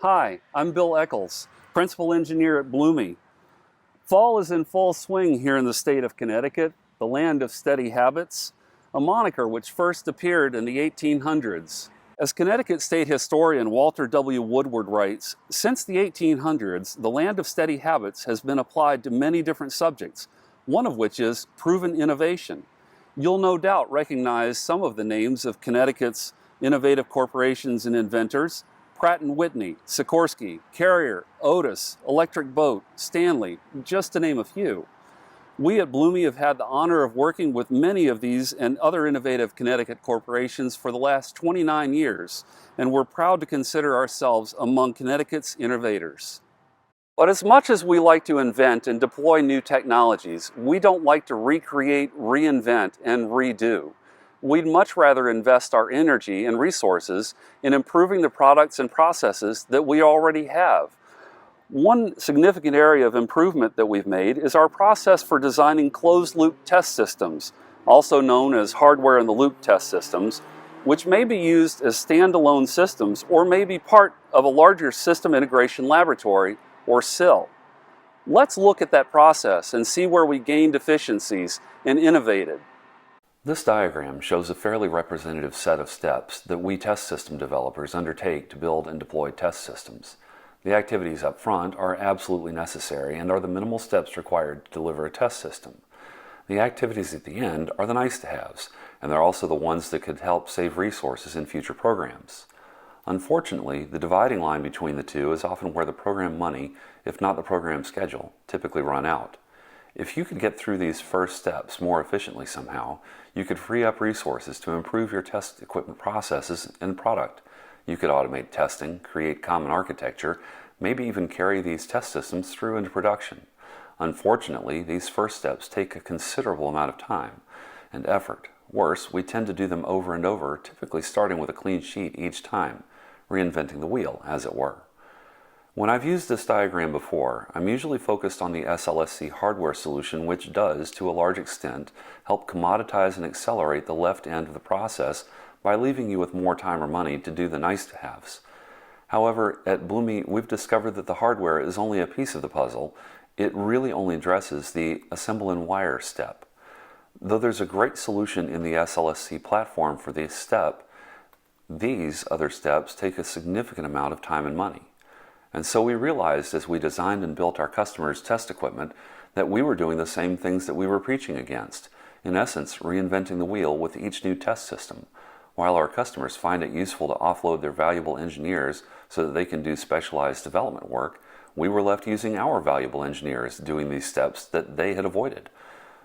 Hi, I'm Bill Eccles, Principal Engineer at Bloomy. Fall is in full swing here in the state of Connecticut, the land of steady habits, a moniker which first appeared in the 1800s. As Connecticut state historian Walter W. Woodward writes, since the 1800s, the land of steady habits has been applied to many different subjects, one of which is proven innovation. You'll no doubt recognize some of the names of Connecticut's innovative corporations and inventors: Pratt & Whitney, Sikorsky, Carrier, Otis, Electric Boat, Stanley, just to name a few. We at Bloomy have had the honor of working with many of these and other innovative Connecticut corporations for the last 29 years, and we're proud to consider ourselves among Connecticut's innovators. But as much as we like to invent and deploy new technologies, we don't like to recreate, reinvent, and redo. We'd much rather invest our energy and resources in improving the products and processes that we already have. One significant area of improvement that we've made is our process for designing closed-loop test systems, also known as hardware-in-the-loop test systems, which may be used as standalone systems or may be part of a larger system integration laboratory, or SIL. Let's look at that process and see where we gained efficiencies and innovated. This diagram shows a fairly representative set of steps that we test system developers undertake to build and deploy test systems. The activities up front are absolutely necessary and are the minimal steps required to deliver a test system. The activities at the end are the nice-to-haves, and they're also the ones that could help save resources in future programs. Unfortunately, the dividing line between the two is often where the program money, if not the program schedule, typically run out. If you could get through these first steps more efficiently somehow, you could free up resources to improve your test equipment processes and product. You could automate testing, create common architecture, maybe even carry these test systems through into production. Unfortunately, these first steps take a considerable amount of time and effort. Worse, we tend to do them over and over, typically starting with a clean sheet each time, reinventing the wheel, as it were. When I've used this diagram before, I'm usually focused on the SLSC hardware solution, which does, to a large extent, help commoditize and accelerate the left end of the process by leaving you with more time or money to do the nice-to-haves. However, at Bloomy, we've discovered that the hardware is only a piece of the puzzle. It really only addresses the assemble and wire step. Though there's a great solution in the SLSC platform for this step, these other steps take a significant amount of time and money. And so we realized as we designed and built our customers' test equipment that we were doing the same things that we were preaching against, in essence reinventing the wheel with each new test system. While our customers find it useful to offload their valuable engineers so that they can do specialized development work, we were left using our valuable engineers doing these steps that they had avoided.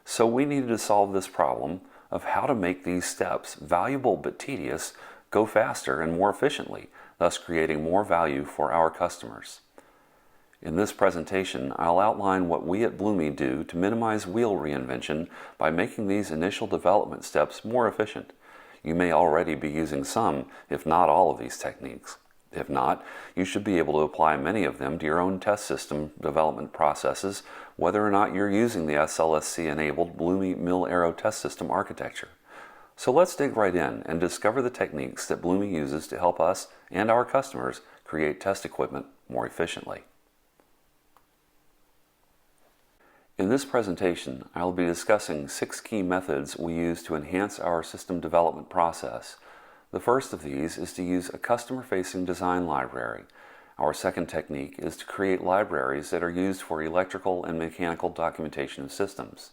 So we needed to solve this problem of how to make these steps, valuable but tedious, go faster and more efficiently, thus creating more value for our customers. In this presentation, I'll outline what we at Bloomy do to minimize wheel reinvention by making these initial development steps more efficient. You may already be using some, if not all, of these techniques. If not, you should be able to apply many of them to your own test system development processes, whether or not you're using the SLSC-enabled Bloomy Mil-Aero test system architecture. So let's dig right in and discover the techniques that Bloomy uses to help us and our customers create test equipment more efficiently. In this presentation, I will be discussing 6 key methods we use to enhance our system development process. The first of these is to use a customer-facing design library. Our second technique is to create libraries that are used for electrical and mechanical documentation of systems.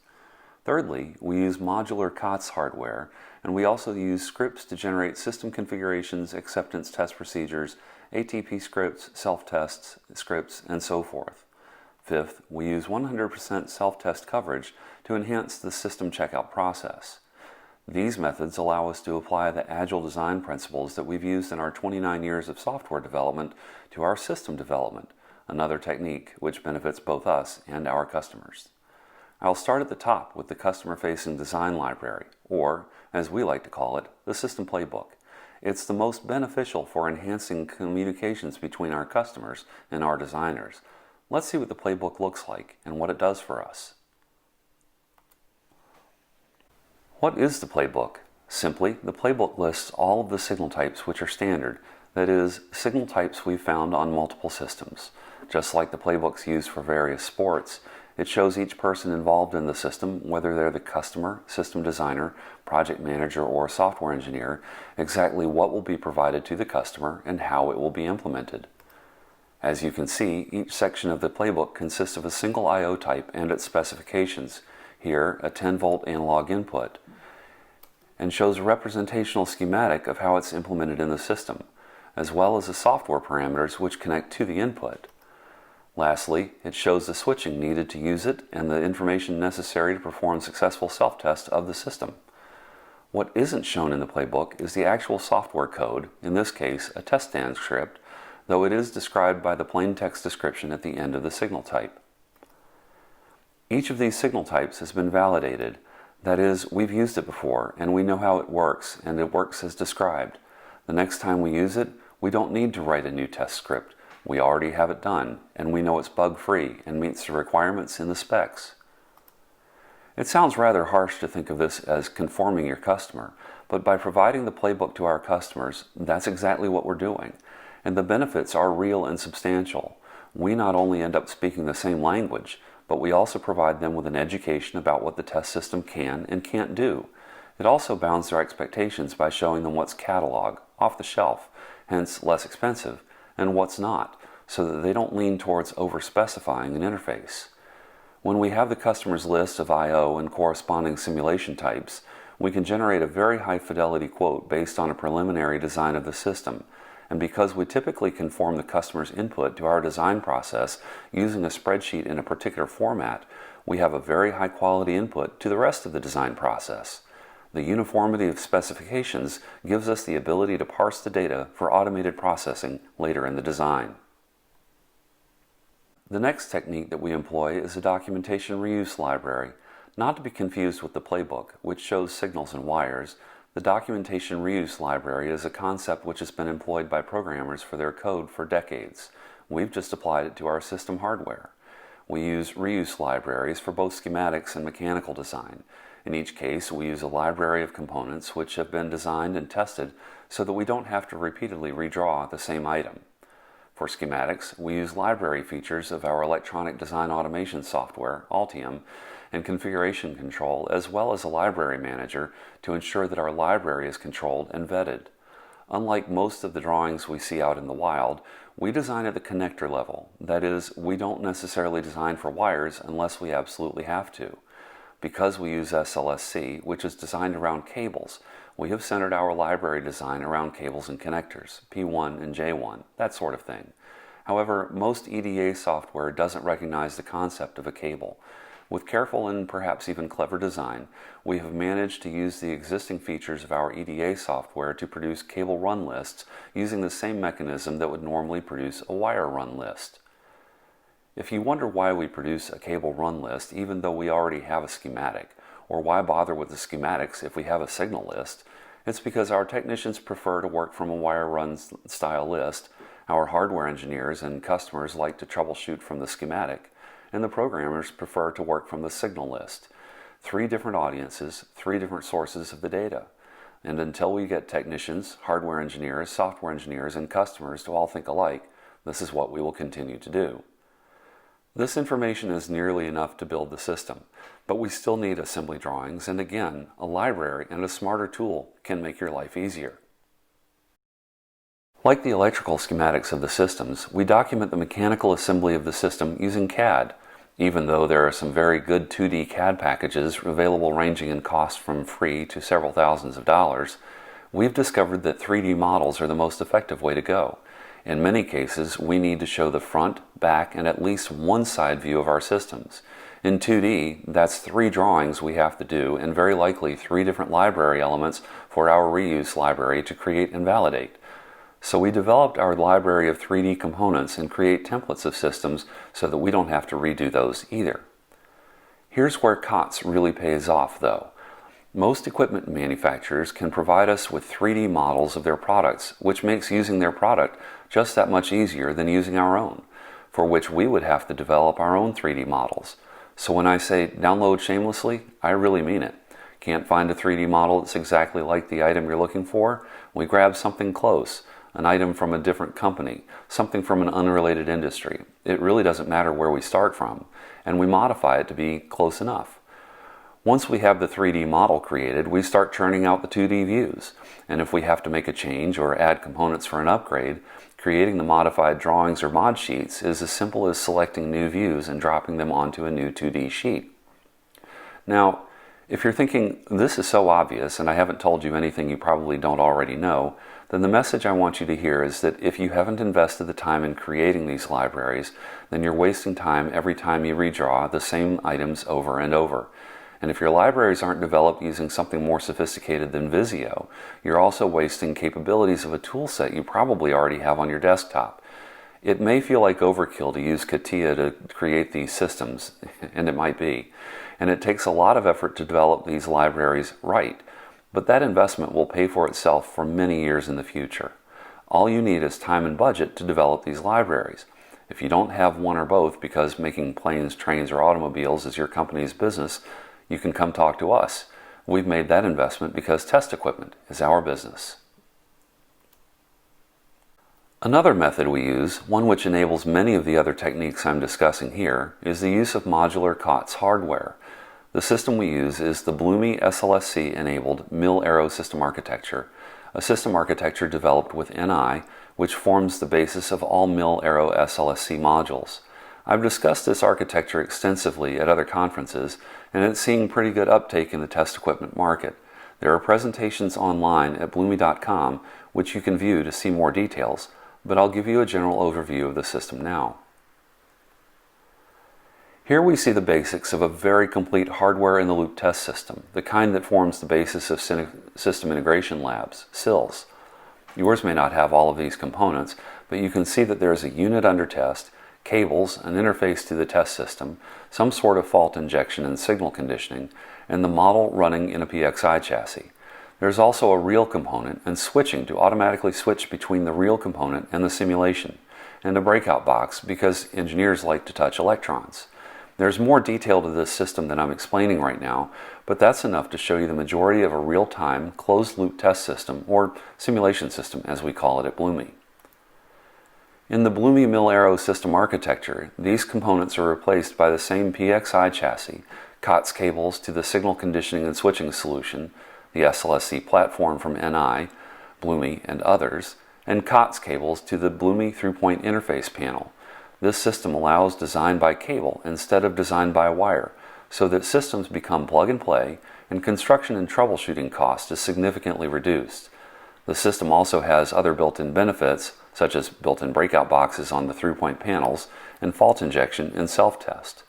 Thirdly, we use modular COTS hardware, and we also use scripts to generate system configurations, acceptance test procedures, ATP scripts, self-tests scripts, and so forth. Fifth, we use 100% self-test coverage to enhance the system checkout process. These methods allow us to apply the Agile design principles that we've used in our 29 years of software development to our system development, another technique which benefits both us and our customers. I'll start at the top with the customer-facing design library, or, as we like to call it, the system playbook. It's the most beneficial for enhancing communications between our customers and our designers. Let's see what the playbook looks like and what it does for us. What is the playbook? Simply, the playbook lists all of the signal types which are standard that is, signal types we've found on multiple systems. Just like the playbooks used for various sports, it shows each person involved in the system, whether they're the customer, system designer, project manager, or software engineer, exactly what will be provided to the customer and how it will be implemented. As you can see, each section of the playbook consists of a single I/O type and its specifications, here a 10-volt analog input, and shows a representational schematic of how it's implemented in the system, as well as the software parameters which connect to the input. Lastly, it shows the switching needed to use it and the information necessary to perform successful self-test of the system. What isn't shown in the playbook is the actual software code, in this case a test stand script, though it is described by the plain text description at the end of the signal type. Each of these signal types has been validated. That is, we've used it before and we know how it works, and it works as described. The next time we use it, we don't need to write a new test script. We already have it done, and we know it's bug-free and meets the requirements in the specs. It sounds rather harsh to think of this as conforming your customer, but by providing the playbook to our customers, that's exactly what we're doing. And the benefits are real and substantial. We not only end up speaking the same language, but we also provide them with an education about what the test system can and can't do. It also bounds their expectations by showing them what's catalog, off the shelf, hence less expensive, and what's not, so that they don't lean towards over-specifying an interface. When we have the customer's list of I/O and corresponding simulation types, we can generate a very high-fidelity quote based on a preliminary design of the system. And because we typically conform the customer's input to our design process using a spreadsheet in a particular format, we have a very high-quality input to the rest of the design process. The uniformity of specifications gives us the ability to parse the data for automated processing later in the design. The next technique that we employ is a documentation reuse library, not to be confused with the playbook, which shows signals and wires. The documentation reuse library is a concept which has been employed by programmers for their code for decades. We've just applied it to our system hardware. We use reuse libraries for both schematics and mechanical design. In each case, we use a library of components which have been designed and tested so that we don't have to repeatedly redraw the same item. For schematics, we use library features of our electronic design automation software, Altium, and configuration control, as well as a library manager to ensure that our library is controlled and vetted. Unlike most of the drawings we see out in the wild, we design at the connector level. That is, we don't necessarily design for wires unless we absolutely have to. Because we use SLSC, which is designed around cables, we have centered our library design around cables and connectors, P1 and J1, that sort of thing. However, most EDA software doesn't recognize the concept of a cable. With careful and perhaps even clever design, we have managed to use the existing features of our EDA software to produce cable run lists using the same mechanism that would normally produce a wire run list. If you wonder why we produce a cable run list even though we already have a schematic, or why bother with the schematics if we have a signal list, it's because our technicians prefer to work from a wire run style list, our hardware engineers and customers like to troubleshoot from the schematic, and the programmers prefer to work from the signal list. 3 different audiences, 3 different sources of the data. And until we get technicians, hardware engineers, software engineers, and customers to all think alike, this is what we will continue to do. This information is nearly enough to build the system, but we still need assembly drawings, and again, a library and a smarter tool can make your life easier. Like the electrical schematics of the systems, we document the mechanical assembly of the system using CAD. Even though there are some very good 2D CAD packages available ranging in cost from free to several thousands of dollars, we've discovered that 3D models are the most effective way to go. In many cases, we need to show the front, back, and at least one side view of our systems. In 2D, that's 3 drawings we have to do, and very likely 3 different library elements for our reuse library to create and validate. So we developed our library of 3D components and create templates of systems so that we don't have to redo those either. Here's where COTS really pays off though. Most equipment manufacturers can provide us with 3D models of their products, which makes using their product just that much easier than using our own, for which we would have to develop our own 3D models. So when I say download shamelessly, I really mean it. Can't find a 3D model that's exactly like the item you're looking for? We grab something close. an item from a different company, something from an unrelated industry. It really doesn't matter where we start from, and we modify it to be close enough. Once we have the 3D model created, we start churning out the 2D views, and if we have to make a change or add components for an upgrade, creating the modified drawings or mod sheets is as simple as selecting new views and dropping them onto a new 2D sheet. Now, if you're thinking, this is so obvious and I haven't told you anything you probably don't already know, then the message I want you to hear is that if you haven't invested the time in creating these libraries, then you're wasting time every time you redraw the same items over and over. And if your libraries aren't developed using something more sophisticated than Visio, you're also wasting capabilities of a tool set you probably already have on your desktop. It may feel like overkill to use CATIA to create these systems, and it might be. And it takes a lot of effort to develop these libraries right, but that investment will pay for itself for many years in the future. All you need is time and budget to develop these libraries. If you don't have one or both because making planes, trains, or automobiles is your company's business, you can come talk to us. We've made that investment because test equipment is our business. Another method we use, one which enables many of the other techniques I'm discussing here, is the use of modular COTS hardware. The system we use is the Bloomy SLSC-enabled Mil-Aero system architecture, a system architecture developed with NI, which forms the basis of all Mil-Aero SLSC modules. I've discussed this architecture extensively at other conferences, and it's seeing pretty good uptake in the test equipment market. There are presentations online at bloomy.com which you can view to see more details, but I'll give you a general overview of the system now. Here we see the basics of a very complete hardware-in-the-loop test system, the kind that forms the basis of System Integration Labs, SILs. Yours may not have all of these components, but you can see that there is a unit under test, cables, an interface to the test system, some sort of fault injection and signal conditioning, and the model running in a PXI chassis. There's also a real component and switching to automatically switch between the real component and the simulation, and a breakout box because engineers like to touch electrons. There's more detail to this system than I'm explaining right now, but that's enough to show you the majority of a real-time, closed-loop test system, or simulation system as we call it at Bloomy. In the Bloomy Mil-Aero system architecture, these components are replaced by the same PXI chassis, COTS cables to the signal conditioning and switching solution, the SLSC platform from NI, Bloomy, and others, and COTS cables to the Bloomy through-point interface panel. This system allows design by cable instead of design by wire, so that systems become plug-and-play and construction and troubleshooting cost is significantly reduced. The system also has other built-in benefits, such as built-in breakout boxes on the through-point panels and fault injection and self-test.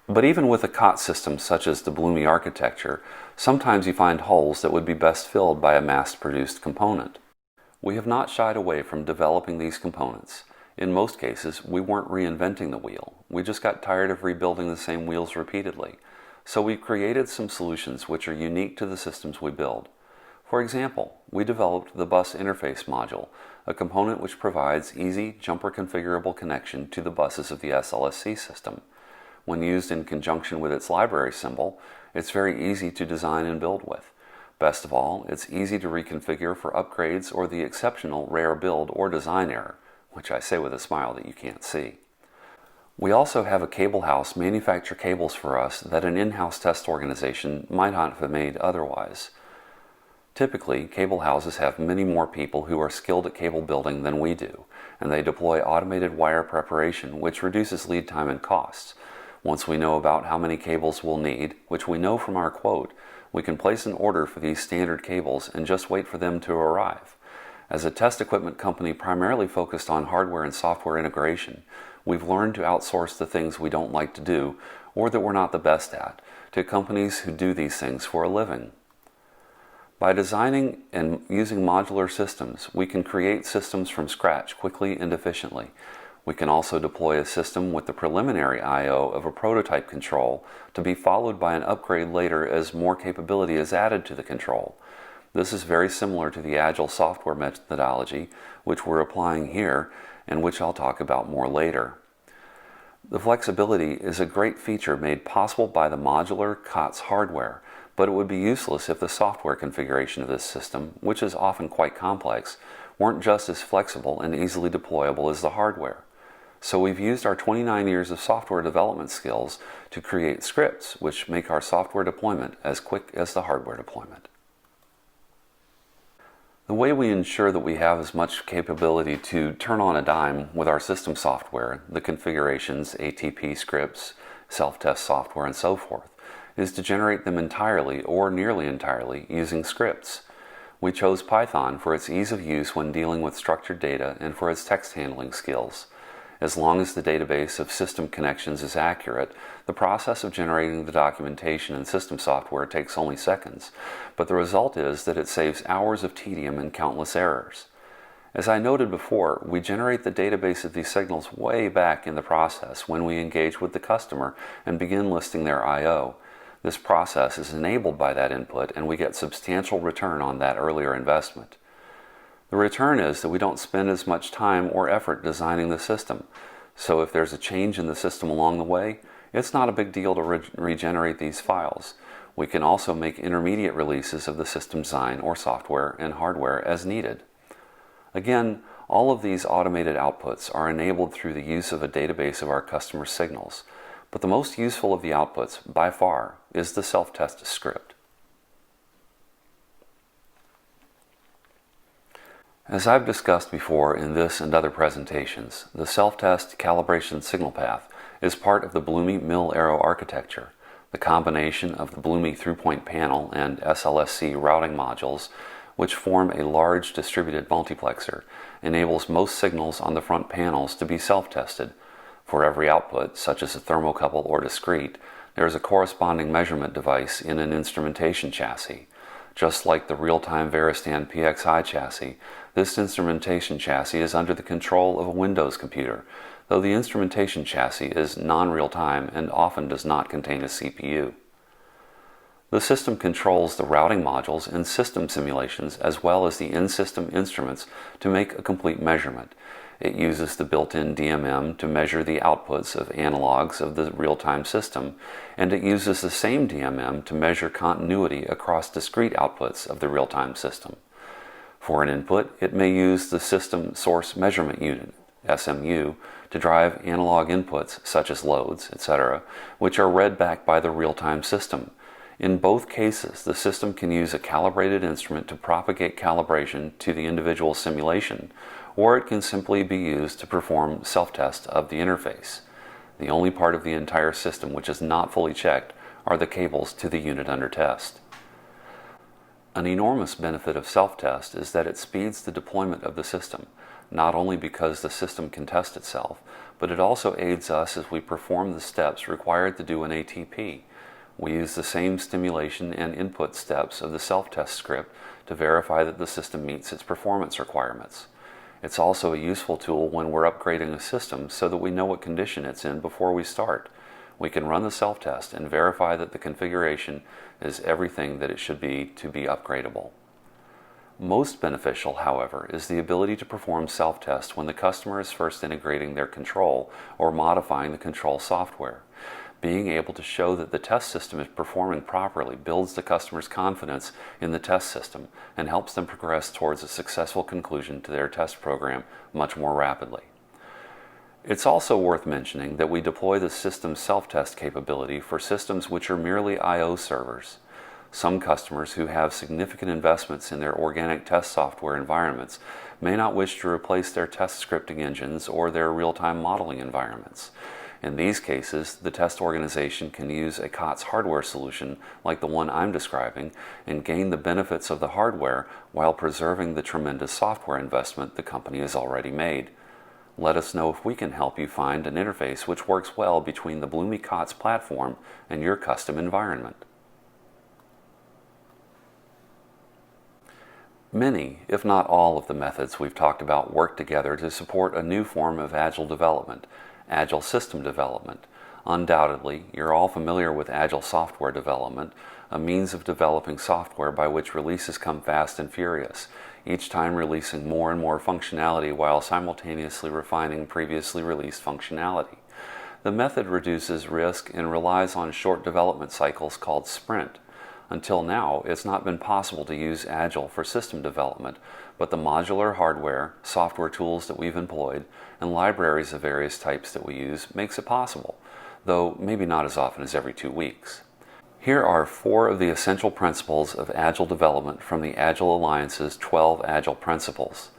But even with a COTS system such as the Bloomy architecture, sometimes you find holes that would be best filled by a mass-produced component. We have not shied away from developing these components. In most cases, we weren't reinventing the wheel. We just got tired of rebuilding the same wheels repeatedly. So we created some solutions which are unique to the systems we build. For example, we developed the bus interface module, a component which provides easy, jumper configurable connection to the buses of the SLSC system. When used in conjunction with its library symbol, it's very easy to design and build with. Best of all, it's easy to reconfigure for upgrades or the exceptional rare build or design error, which I say with a smile that you can't see. We also have a cable house manufacture cables for us that an in-house test organization might not have made otherwise. Typically, cable houses have many more people who are skilled at cable building than we do, and they deploy automated wire preparation, which reduces lead time and costs. Once we know about how many cables we'll need, which we know from our quote, we can place an order for these standard cables and just wait for them to arrive. As a test equipment company primarily focused on hardware and software integration, we've learned to outsource the things we don't like to do or that we're not the best at to companies who do these things for a living. By designing and using modular systems, we can create systems from scratch quickly and efficiently. We can also deploy a system with the preliminary I/O of a prototype control to be followed by an upgrade later as more capability is added to the control. This is very similar to the Agile software methodology, which we're applying here and which I'll talk about more later. The flexibility is a great feature made possible by the modular COTS hardware, but it would be useless if the software configuration of this system, which is often quite complex, weren't just as flexible and easily deployable as the hardware. So we've used our 29 years of software development skills to create scripts which make our software deployment as quick as the hardware deployment. The way we ensure that we have as much capability to turn on a dime with our system software, the configurations, ATP scripts, self-test software, and so forth, is to generate them entirely or nearly entirely using scripts. We chose Python for its ease of use when dealing with structured data and for its text handling skills. As long as the database of system connections is accurate, the process of generating the documentation and system software takes only seconds, but the result is that it saves hours of tedium and countless errors. As I noted before, we generate the database of these signals way back in the process when we engage with the customer and begin listing their I/O. This process is enabled by that input, and we get substantial return on that earlier investment. The return is that we don't spend as much time or effort designing the system, so if there's a change in the system along the way, it's not a big deal to regenerate these files. We can also make intermediate releases of the system design or software and hardware as needed. Again, all of these automated outputs are enabled through the use of a database of our customer signals, but the most useful of the outputs, by far, is the self-test script. As I've discussed before in this and other presentations, the self-test calibration signal path is part of the Bloomy mill arrow architecture. The combination of the Bloomy through-point panel and SLSC routing modules, which form a large distributed multiplexer, enables most signals on the front panels to be self-tested. For every output, such as a thermocouple or discrete, there is a corresponding measurement device in an instrumentation chassis. Just like the real-time Veristan PXI chassis, this instrumentation chassis is under the control of a Windows computer, though the instrumentation chassis is non-real-time and often does not contain a CPU. The system controls the routing modules and system simulations as well as the in-system instruments to make a complete measurement. It uses the built-in DMM to measure the outputs of analogs of the real-time system, and it uses the same DMM to measure continuity across discrete outputs of the real-time system. For an input, it may use the System Source Measurement Unit, SMU, to drive analog inputs such as loads, etc., which are read back by the real-time system. In both cases, the system can use a calibrated instrument to propagate calibration to the individual simulation, or it can simply be used to perform self-test of the interface. The only part of the entire system which is not fully checked are the cables to the unit under test. An enormous benefit of self-test is that it speeds the deployment of the system, not only because the system can test itself, but it also aids us as we perform the steps required to do an ATP. We use the same stimulation and input steps of the self-test script to verify that the system meets its performance requirements. It's also a useful tool when we're upgrading a system so that we know what condition it's in before we start. We can run the self-test and verify that the configuration is everything that it should be to be upgradable. Most beneficial, however, is the ability to perform self-test when the customer is first integrating their control or modifying the control software. Being able to show that the test system is performing properly builds the customer's confidence in the test system and helps them progress towards a successful conclusion to their test program much more rapidly. It's also worth mentioning that we deploy the system's self-test capability for systems which are merely I/O servers. Some customers who have significant investments in their organic test software environments may not wish to replace their test scripting engines or their real-time modeling environments. In these cases, the test organization can use a COTS hardware solution like the one I'm describing and gain the benefits of the hardware while preserving the tremendous software investment the company has already made. Let us know if we can help you find an interface which works well between the Bloomy COTS platform and your custom environment. Many, if not all, of the methods we've talked about work together to support a new form of Agile development, Agile System Development. Undoubtedly, you're all familiar with Agile software development, a means of developing software by which releases come fast and furious, each time releasing more and more functionality while simultaneously refining previously released functionality. The method reduces risk and relies on short development cycles called sprint. Until now, it's not been possible to use Agile for system development, but the modular hardware, software tools that we've employed, and libraries of various types that we use makes it possible, though maybe not as often as every 2 weeks. Here are 4 of the essential principles of Agile development from the Agile Alliance's 12 Agile principles.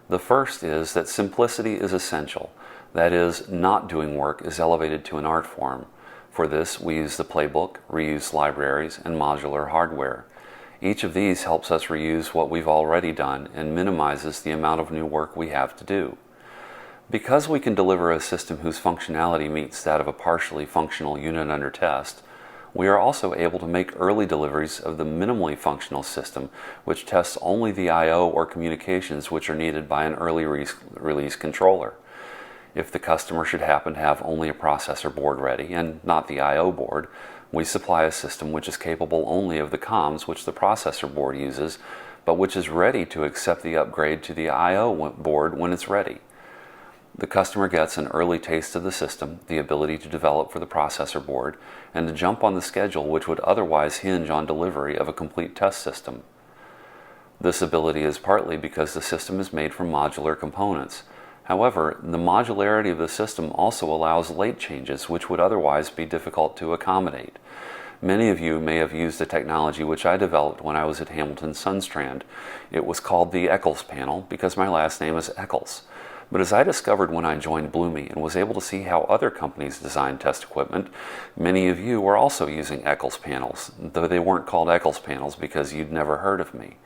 The first is that simplicity is essential. That is, not doing work is elevated to an art form. For this, we use the playbook, reuse libraries, and modular hardware. Each of these helps us reuse what we've already done and minimizes the amount of new work we have to do. Because we can deliver a system whose functionality meets that of a partially functional unit under test, we are also able to make early deliveries of the minimally functional system, which tests only the I/O or communications which are needed by an early release controller. If the customer should happen to have only a processor board ready and not the I/O board, we supply a system which is capable only of the comms which the processor board uses, but which is ready to accept the upgrade to the I/O board when it's ready. The customer gets an early taste of the system, the ability to develop for the processor board, and to jump on the schedule which would otherwise hinge on delivery of a complete test system. This ability is partly because the system is made from modular components. However, the modularity of the system also allows late changes which would otherwise be difficult to accommodate. Many of you may have used a technology which I developed when I was at Hamilton Sundstrand. It was called the Eccles panel because my last name is Eccles. But as I discovered when I joined Bloomy and was able to see how other companies design test equipment, many of you were also using Eccles panels, though they weren't called Eccles panels because you'd never heard of me.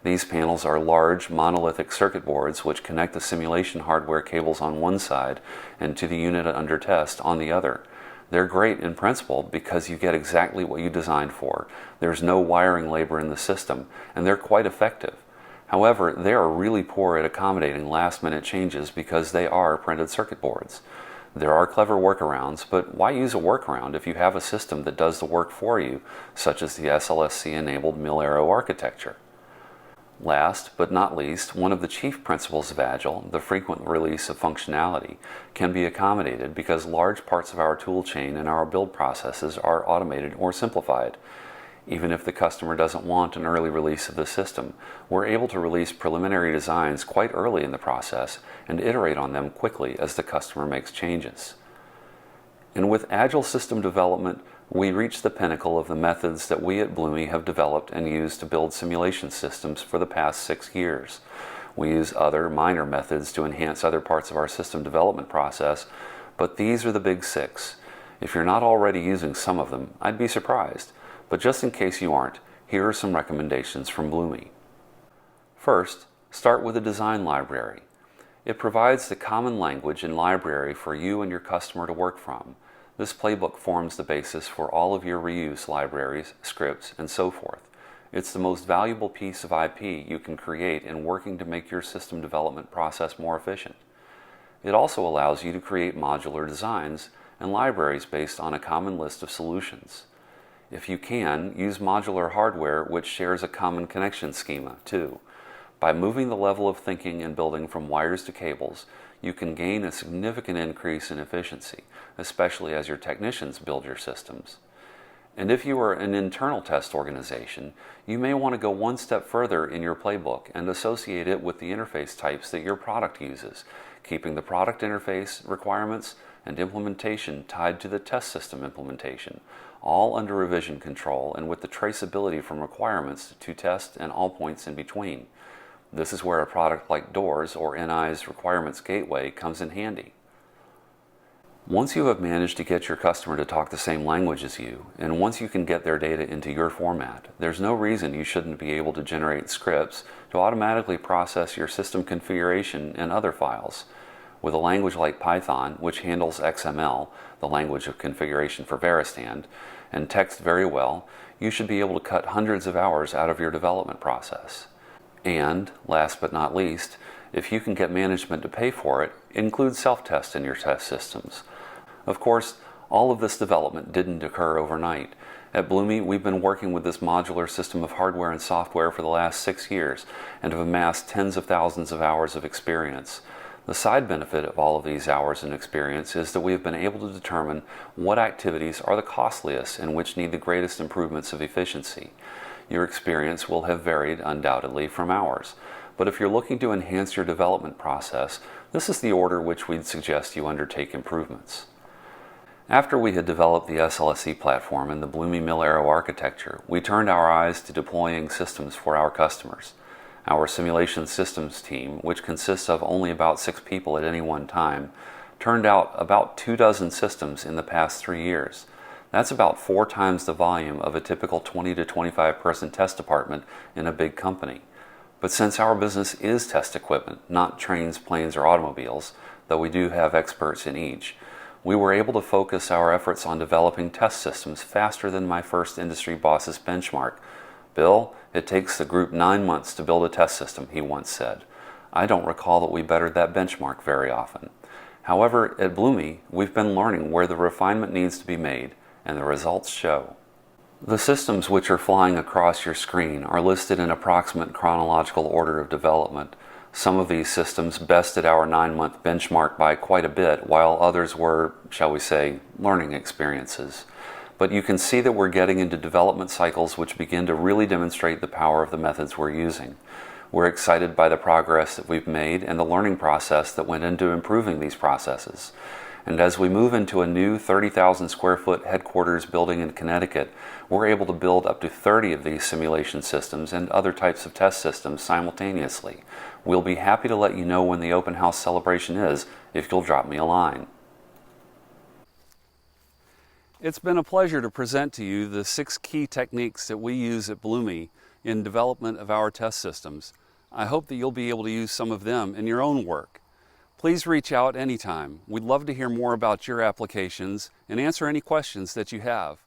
These panels are large monolithic circuit boards which connect the simulation hardware cables on one side and to the unit under test on the other. They're great in principle because you get exactly what you designed for. There's no wiring labor in the system, and they're quite effective. However, they are really poor at accommodating last-minute changes because they are printed circuit boards. There are clever workarounds, but why use a workaround if you have a system that does the work for you, such as the SLSC-enabled Mil-Aero architecture? Last but not least, one of the chief principles of Agile, the frequent release of functionality, can be accommodated because large parts of our tool chain and our build processes are automated or simplified. Even if the customer doesn't want an early release of the system, we're able to release preliminary designs quite early in the process and iterate on them quickly as the customer makes changes. And with Agile System Development, we reach the pinnacle of the methods that we at Bloomy have developed and used to build simulation systems for the past 6 years. We use other minor methods to enhance other parts of our system development process, but these are the big 6. If you're not already using some of them, I'd be surprised. But just in case you aren't, here are some recommendations from Bloomy. First, start with a design library. It provides the common language and library for you and your customer to work from. This playbook forms the basis for all of your reuse libraries, scripts, and so forth. It's the most valuable piece of IP you can create in working to make your system development process more efficient. It also allows you to create modular designs and libraries based on a common list of solutions. If you can, use modular hardware which shares a common connection schema too. By moving the level of thinking and building from wires to cables, you can gain a significant increase in efficiency, especially as your technicians build your systems. And if you are an internal test organization, you may want to go one step further in your playbook and associate it with the interface types that your product uses, keeping the product interface requirements and implementation tied to the test system implementation, all under revision control and with the traceability from requirements to test and all points in between. This is where a product like DOORS or NI's Requirements Gateway comes in handy. Once you have managed to get your customer to talk the same language as you, and once you can get their data into your format, there's no reason you shouldn't be able to generate scripts to automatically process your system configuration and other files. With a language like Python, which handles XML, the language of configuration for Veristand, and text very well, you should be able to cut hundreds of hours out of your development process. And, last but not least, if you can get management to pay for it, include self-test in your test systems. Of course, all of this development didn't occur overnight. At Bloomy, we've been working with this modular system of hardware and software for the last 6 years and have amassed tens of thousands of hours of experience. The side benefit of all of these hours and experience is that we have been able to determine what activities are the costliest and which need the greatest improvements of efficiency. Your experience will have varied undoubtedly from ours, but if you're looking to enhance your development process, this is the order which we'd suggest you undertake improvements. After we had developed the SLSE platform and the Bloomy Mill-Arrow architecture, we turned our eyes to deploying systems for our customers. Our simulation systems team, which consists of only about 6 people at any one time, turned out about 24 systems in the past 3 years. That's about 4 times the volume of a typical 20 to 25 person test department in a big company. But since our business is test equipment, not trains, planes, or automobiles, though we do have experts in each, we were able to focus our efforts on developing test systems faster than my first industry boss's benchmark. "Bill, it takes the group 9 months to build a test system," he once said. I don't recall that we bettered that benchmark very often. However, at Bloomy, we've been learning where the refinement needs to be made, and the results show. The systems which are flying across your screen are listed in approximate chronological order of development. Some of these systems bested our 9-month benchmark by quite a bit, while others were, shall we say, learning experiences. But you can see that we're getting into development cycles which begin to really demonstrate the power of the methods we're using. We're excited by the progress that we've made and the learning process that went into improving these processes. And as we move into a new 30,000 square foot headquarters building in Connecticut, we're able to build up to 30 of these simulation systems and other types of test systems simultaneously. We'll be happy to let you know when the open house celebration is if you'll drop me a line. It's been a pleasure to present to you the 6 key techniques that we use at Bloomy in development of our test systems. I hope that you'll be able to use some of them in your own work. Please reach out anytime. We'd love to hear more about your applications and answer any questions that you have.